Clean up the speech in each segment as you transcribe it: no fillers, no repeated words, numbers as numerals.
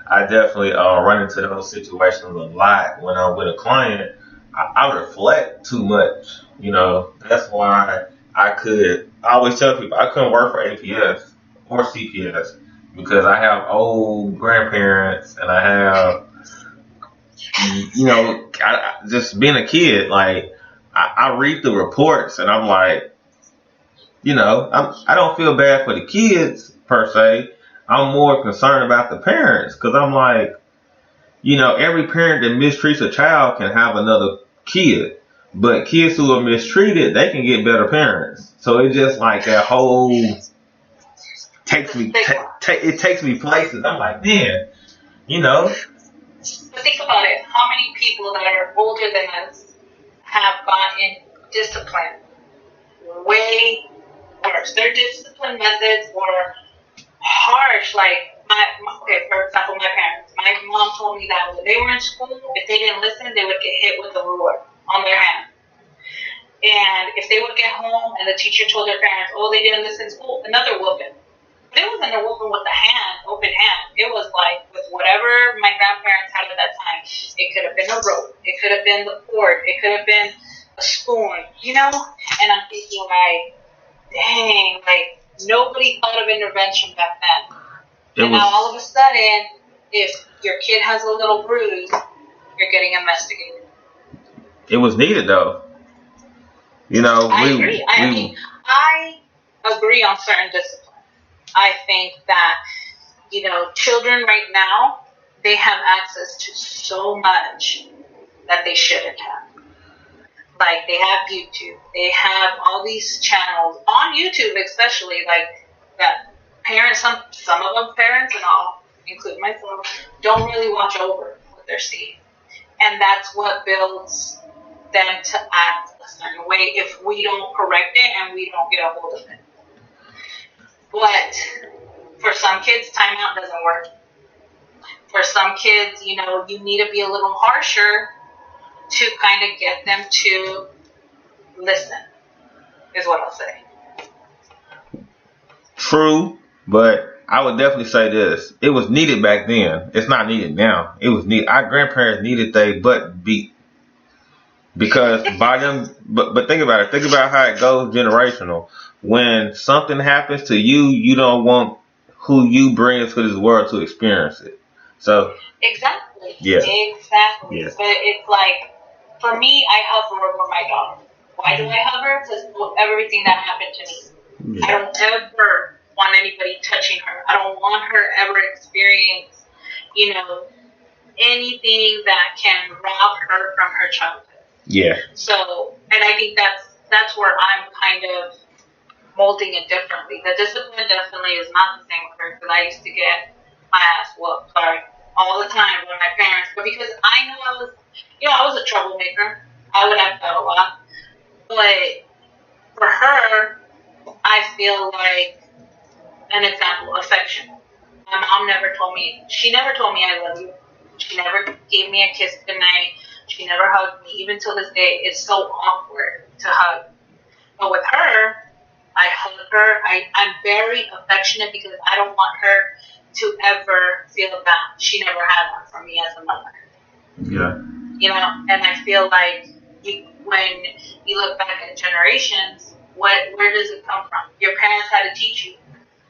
I definitely run into those situations a lot when I'm with a client. I reflect too much. That's why I always tell people I couldn't work for APS or CPS because I have old grandparents and I have, just being a kid, like, I read the reports and I'm like, I don't feel bad for the kids per se. I'm more concerned about the parents because I'm like, every parent that mistreats a child can have another kid, but kids who are mistreated, they can get better parents. So it's just like that whole it takes me places. I'm like, man, you know, But think about it. How many people that are older than us have gotten discipline way worse? Their discipline methods were harsh. Like okay, for example, my parents. My mom told me that when they were in school, if they didn't listen, they would get hit with a ruler on their hand. And if they would get home and the teacher told their parents, "Oh, they didn't listen in school," another whooping. But it wasn't a whooping with the hand, open hand. It was like with whatever my grandparents had at that time. It could have been a rope. It could have been the cord. It could have been a spoon. And I'm thinking like, dang, like nobody thought of intervention back then. Now all of a sudden, if your kid has a little bruise, you're getting investigated. It was needed though. I agree. I agree on certain disciplines. I think that, children right now, they have access to so much that they shouldn't have. Like, they have YouTube. They have all these channels on YouTube, especially, like, that parents, some of them parents, and I'll include myself, don't really watch over what they're seeing. And that's what builds them to act a certain way if we don't correct it and we don't get a hold of it. But for some kids, timeout doesn't work. For some kids, you need to be a little harsher to kind of get them to listen, is what I'll say. True, but I would definitely say this. It was needed back then. It's not needed now. It was needed. Our grandparents needed their butt beat. Because by them, but think about it. Think about how it goes generational. When something happens to you, you don't want who you bring into this world to experience it. So exactly, yeah, exactly. Yeah. But it's like, for me, I hover over my daughter. Why do I hover? Because everything that happened to me, I don't ever want anybody touching her. I don't want her ever experience, anything that can rob her from her childhood. Yeah. So, and I think that's where I'm kind of molding it differently. The discipline definitely is not the same with her because I used to get my ass whooped, all the time with my parents. But because I knew I was a troublemaker, I would have felt a lot. But for her, I feel like an example, affection. My mom she never told me I love you. She never gave me a kiss goodnight. She never hugged me. Even till this day, it's so awkward to hug. But with her, I hug her. I'm very affectionate because I don't want her to ever feel that. She never had that from me as a mother. Yeah. And I feel like when you look back at generations, where does it come from? Your parents had to teach you.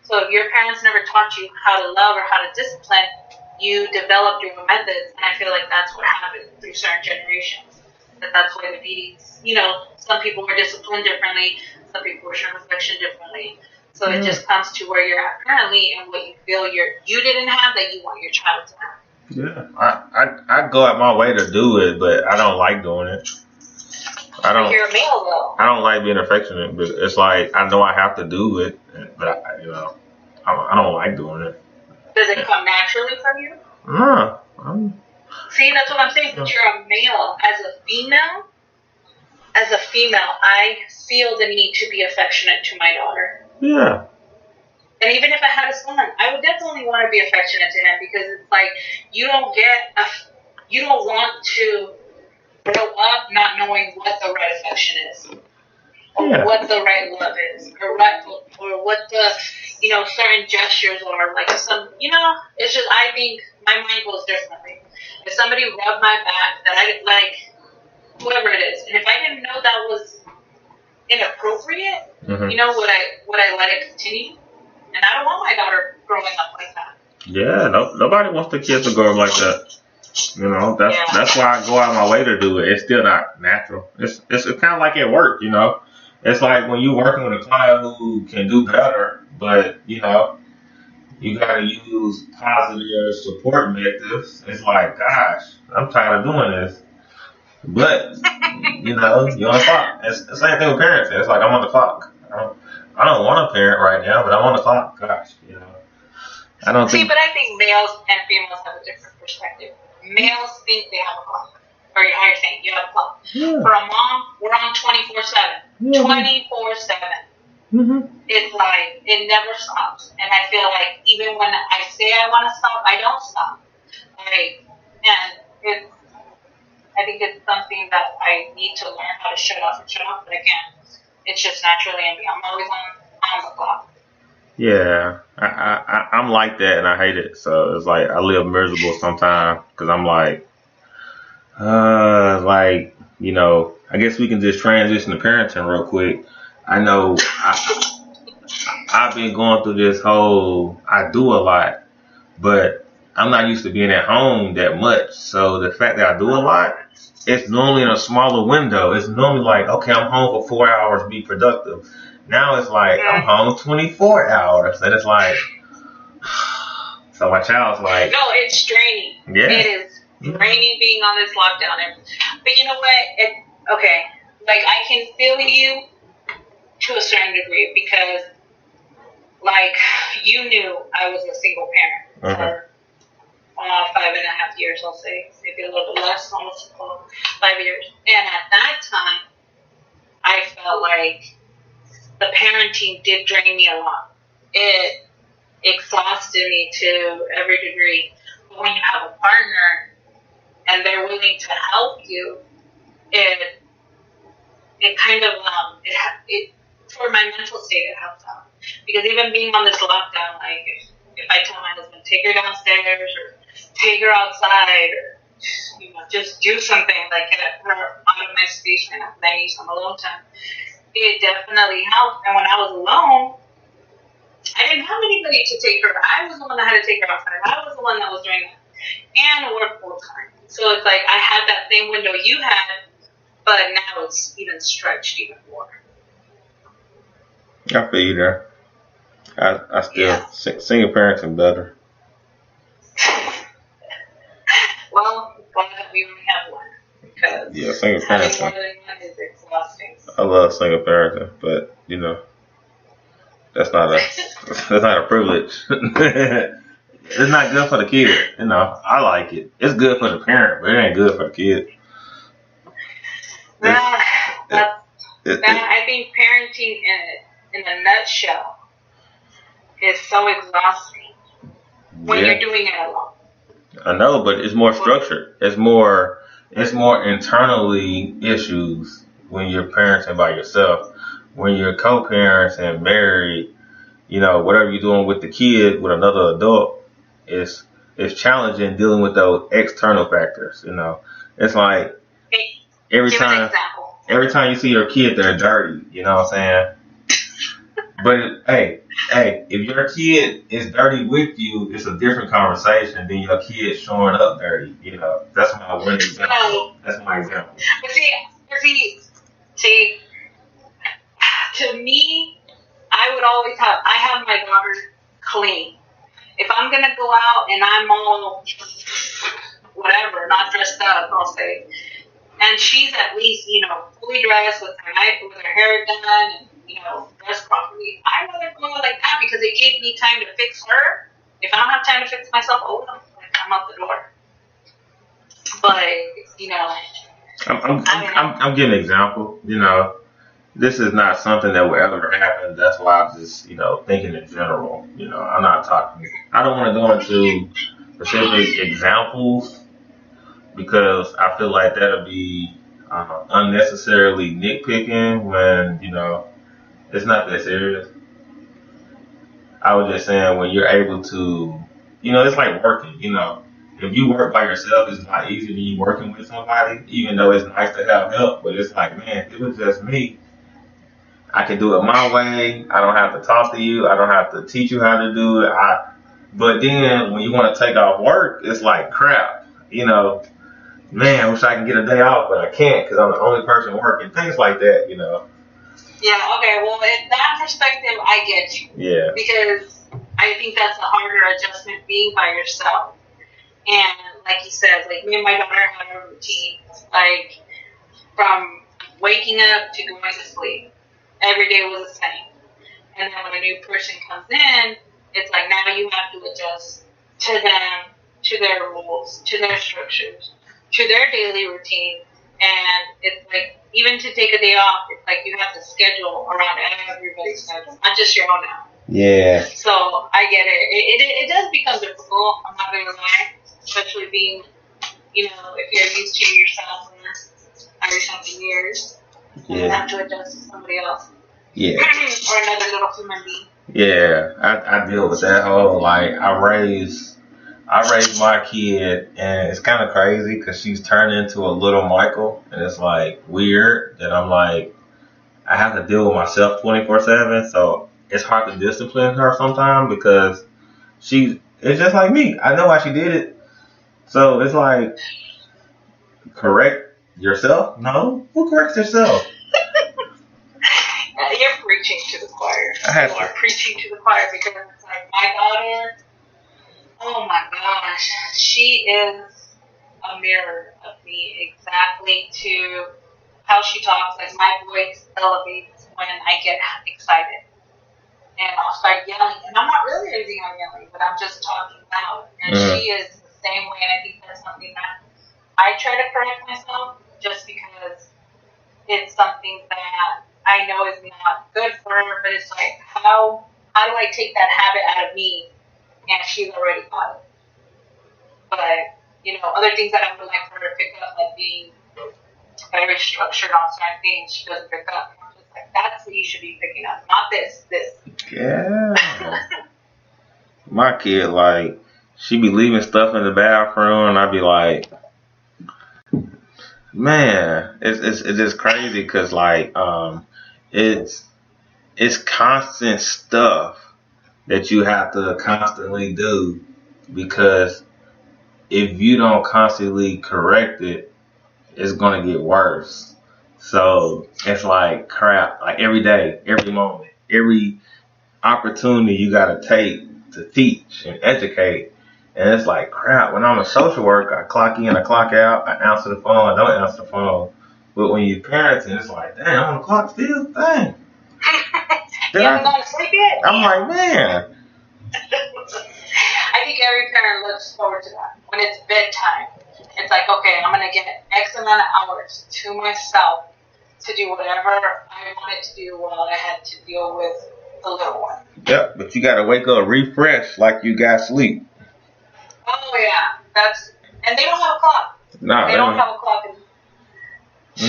So if your parents never taught you how to love or how to discipline, you developed your own methods. And I feel like that's what happened through certain generations. That's why the beatings, some people were disciplined differently. Some people were shown affection differently. So it just comes to where you're at currently and what you feel you didn't have that you want your child to have. Yeah, I go out my way to do it, but I don't like doing it. But you're a male, though. I don't like being affectionate, but it's like I know I have to do it, but I don't like doing it. Does it come naturally from you? No. See, that's what I'm saying. But you're a male. As a female, I feel the need to be affectionate to my daughter. Yeah. And even if I had a son, I would definitely want to be affectionate to him because it's like you don't want to grow up not knowing what the right affection is. or Yeah. what the right love is, or what the, certain gestures are. Like it's just, I think my mind goes differently. If somebody rubbed my back that I didn't like, whoever it is, and if I didn't know that was inappropriate, Mm-hmm. would I let it continue? And I don't want my daughter growing up like that. Yeah, nobody wants the kids to grow up like that. That's why I go out of my way to do it. It's still not natural. It's kind of like at work, It's like when you're working with a client who can do better, but you gotta use positive support methods. It's like, gosh, I'm tired of doing this. But you're on the clock. It's the same thing with parenting. It's like I'm on the clock. I don't want a parent right now, but I'm on the clock. Gosh, I don't See, think. but I think males and females have a different perspective. Males think they have a clock. Or how you're saying, you have a clock. Yeah. For a mom, we're on 24/7. Yeah. 24/7. Mm-hmm. It's like, it never stops. And I feel like even when I say I want to stop, I don't stop. And I think it's something that I need to learn how to shut off, but I can't. It's just naturally in me. I'm always on the clock. Yeah, I'm like that, and I hate it. So it's like I live miserable sometimes because I'm like, I guess we can just transition to parenting real quick. I know I've been going through this whole, I do a lot, but I'm not used to being at home that much. So the fact that I do a lot, it's normally in a smaller window. It's normally like, okay, I'm home for 4 hours, be productive. Now it's like, I'm home 24 hours. And it's like, so my child's like. No, it's draining. Yeah. It is draining being on this lockdown. But you know what? Like, I can feel you to a certain degree because, like, you knew I was a single parent for 5.5 years, I'll say. Maybe a little bit less, almost 5 years. And at that time, I felt like the parenting did drain me a lot. It exhausted me to every degree. But when you have a partner and they're willing to help you, it kind of it for my mental state, it helps out. Because even being on this lockdown, like if I tell my husband, take her downstairs or take her outside or just do something like get her out of my station and I need some alone time, it definitely helped. And when I was alone, I didn't have anybody to take her. I was the one that had to take her outside. I was the one that was doing that. And work full time. So it's like I had that same window you had, but now it's even stretched even more. I feel you there. I still, single parenting better. Well, glad that we only have one. Because single having more parenting. than one is exhausting. I love single parenting, but that's not a privilege. It's not good for the kid. I like it. It's good for the parent, but it ain't good for the kid. I think parenting in a nutshell is so exhausting when you're doing it alone. I know, but it's more structured. It's more internally issues when you're parenting by yourself. When you're co-parents and married, whatever you're doing with the kid with another adult, it's challenging dealing with those external factors. It's like every time you see your kid, they're dirty. You know what I'm saying? But hey, if your kid is dirty with you, it's a different conversation than your kid showing up dirty. That's my one example. That's my example. But see, to me, I have my daughter clean. If I'm gonna go out and I'm all whatever, not dressed up, I'll say, and she's at least fully dressed with her hair done and dressed properly, I'd rather go out like that because it gave me time to fix her. If I don't have time to fix myself, I'm out the door. But I'm giving an example. This is not something that will ever happen. That's why I'm just, thinking in general. I'm not talking. I don't want to go into specific examples because I feel like that'll be unnecessarily nitpicking when it's not that serious. I was just saying when you're able to, it's like working. If you work by yourself, it's not easy than you working with somebody. Even though it's nice to have help, but it's like, man, if it was just me, I can do it my way. I don't have to talk to you. I don't have to teach you how to do it. But then when you want to take off work, it's like crap. Man, I wish I could get a day off, but I can't because I'm the only person working. Things like that. Yeah. Okay. Well, in that perspective, I get you. Yeah. Because I think that's a harder adjustment being by yourself. And like you said, like me and my daughter had a routine, like from waking up to going to sleep. Every day was the same. And then when a new person comes in, it's like now you have to adjust to them, to their rules, to their structures, to their daily routine. And it's like, even to take a day off, it's like you have to schedule around everybody's schedule, not just your own now. Yeah. So I get it. It does become difficult, I'm not going to lie, especially being, if you're used to yourself for every something years. Yeah. You have to adjust to somebody else. Yeah. Or another little human being. Yeah, I deal with that whole, like, I raised my kid, and it's kind of crazy because she's turned into a little Michael, and it's like weird that I'm like, I have to deal with myself 24/7, so it's hard to discipline her sometimes because it's just like me. I know why she did it, so it's like, correct yourself? No, who corrects yourself? You're preaching to the choir. You are preaching to the choir because it's like my daughter. Oh my gosh, she is a mirror of me exactly to how she talks. Like my voice elevates when I get excited, and I'll start yelling. And I'm not realizing I'm yelling, but I'm just talking loud. And she is the same way. And I think that's something that I try to correct myself, just because it's something that I know is not good for her. But it's like, how do I take that habit out of me? And she's already got it. But, other things that I would like for her to pick up, like being very structured on certain things, she doesn't pick up. I'm just like, that's what you should be picking up, not this. Yeah. My kid, like, she be leaving stuff in the bathroom, and I be like, man, it's just crazy because, like, it's constant stuff that you have to constantly do because if you don't constantly correct it, it's gonna get worse. So it's like crap, like every day, every moment, every opportunity you gotta take to teach and educate. And it's like crap, when I'm a social worker, I clock in, I clock out, I answer the phone, I don't answer the phone. But when you're parenting, it's like, damn, I'm on the clock still? Dang. You haven't gone to sleep yet? I'm like, man. I think every parent looks forward to that. When it's bedtime, it's like, okay, I'm going to get X amount of hours to myself to do whatever I wanted to do while I had to deal with the little one. Yep, but you got to wake up refreshed like you got sleep. Oh, yeah. And they don't have a clock. No, they don't have a clock.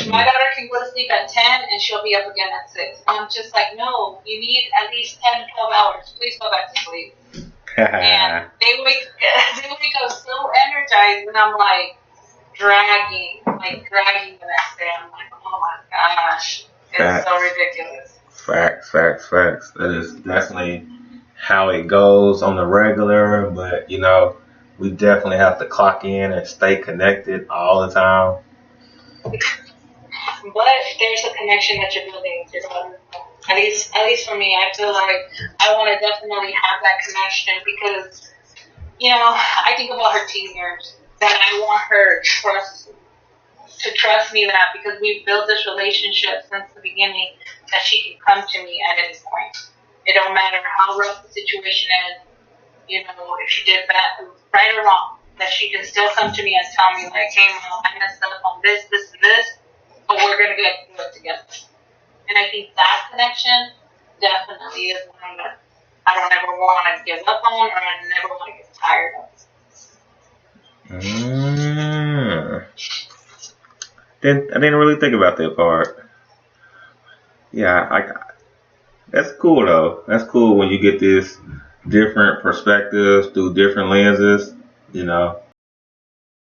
My daughter can go to sleep at 10 and she'll be up again at 6. I'm just like, no, you need at least 10, 12 hours. Please go back to sleep. And they wake up so energized, and I'm like dragging the next day. I'm like, oh my gosh, it's so ridiculous. Facts. That is definitely how it goes on the regular, but we definitely have to clock in and stay connected all the time. But there's a connection that you're building with your daughter. At least for me, I feel like I want to definitely have that connection because, I think about her teen years, that I want her to trust me that because we've built this relationship since the beginning that she can come to me at any point. It don't matter how rough the situation is, if she did bad, right or wrong, that she can still come to me and tell me like, hey mom, I messed up on this, and this, but we're going to get through it together. And I think that connection definitely is one that I don't ever want to give up on or I never want to get tired of. I didn't really think about that part. Yeah, that's cool though. That's cool when you get this different perspectives through different lenses. You know,